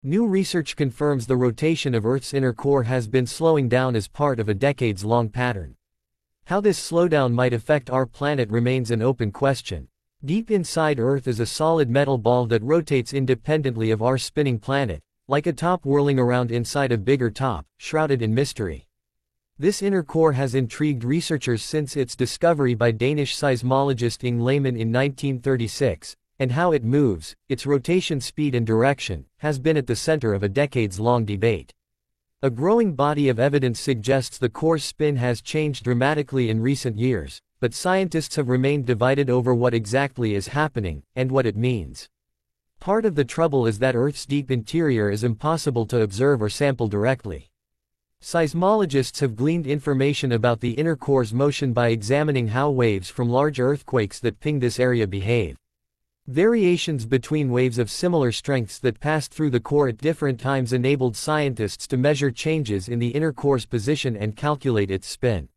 New research confirms the rotation of Earth's inner core has been slowing down as part of a decades-long pattern. How this slowdown might affect our planet remains an open question. Deep inside Earth is a solid metal ball that rotates independently of our spinning planet, like a top whirling around inside a bigger top, shrouded in mystery. This inner core has intrigued researchers since its discovery by Danish seismologist Inge Lehmann in 1936, and how it moves, its rotation speed and direction, has been at the center of a decades-long debate. A growing body of evidence suggests the core's spin has changed dramatically in recent years, but scientists have remained divided over what exactly is happening, and what it means. Part of the trouble is that Earth's deep interior is impossible to observe or sample directly. Seismologists have gleaned information about the inner core's motion by examining how waves from large earthquakes that ping this area behave. Variations between waves of similar strengths that passed through the core at different times enabled scientists to measure changes in the inner core's position and calculate its spin.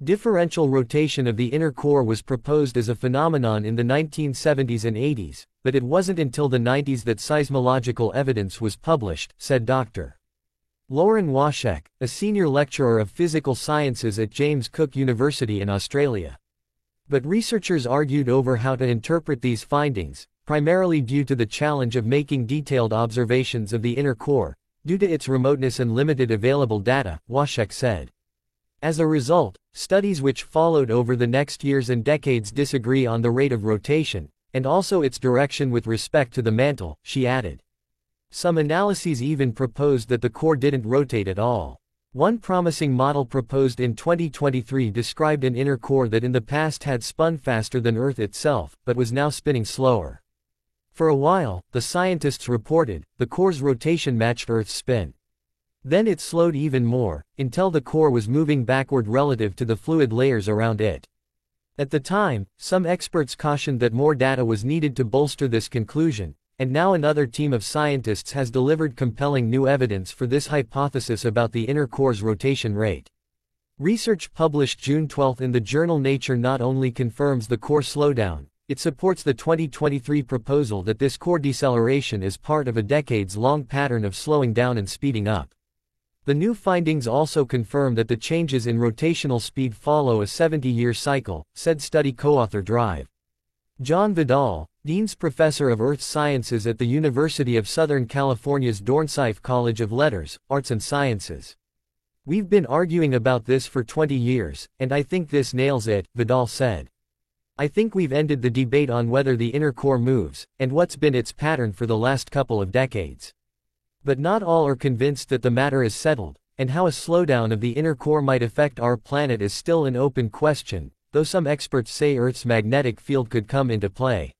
Differential rotation of the inner core was proposed as a phenomenon in the 1970s and 80s, but it wasn't until the 90s that seismological evidence was published, said Dr. Lauren Washek, a senior lecturer of physical sciences at James Cook University in Australia. But researchers argued over how to interpret these findings, primarily due to the challenge of making detailed observations of the inner core, due to its remoteness and limited available data, Washek said. As a result, studies which followed over the next years and decades disagree on the rate of rotation, and also its direction with respect to the mantle, she added. Some analyses even proposed that the core didn't rotate at all. One promising model proposed in 2023 described an inner core that in the past had spun faster than Earth itself, but was now spinning slower. For a while, the scientists reported, the core's rotation matched Earth's spin. Then it slowed even more, until the core was moving backward relative to the fluid layers around it. At the time, some experts cautioned that more data was needed to bolster this conclusion, and now another team of scientists has delivered compelling new evidence for this hypothesis about the inner core's rotation rate. Research published June 12 in the journal Nature not only confirms the core slowdown, it supports the 2023 proposal that this core deceleration is part of a decades-long pattern of slowing down and speeding up. The new findings also confirm that the changes in rotational speed follow a 70-year cycle, said study co-author Drive. John Vidal, Dean's Professor of Earth Sciences at the University of Southern California's Dornsife College of Letters, Arts and Sciences. We've been arguing about this for 20 years, and I think this nails it, Vidal said. I think we've ended the debate on whether the inner core moves, and what's been its pattern for the last couple of decades. But not all are convinced that the matter is settled, and how a slowdown of the inner core might affect our planet is still an open question, though some experts say Earth's magnetic field could come into play.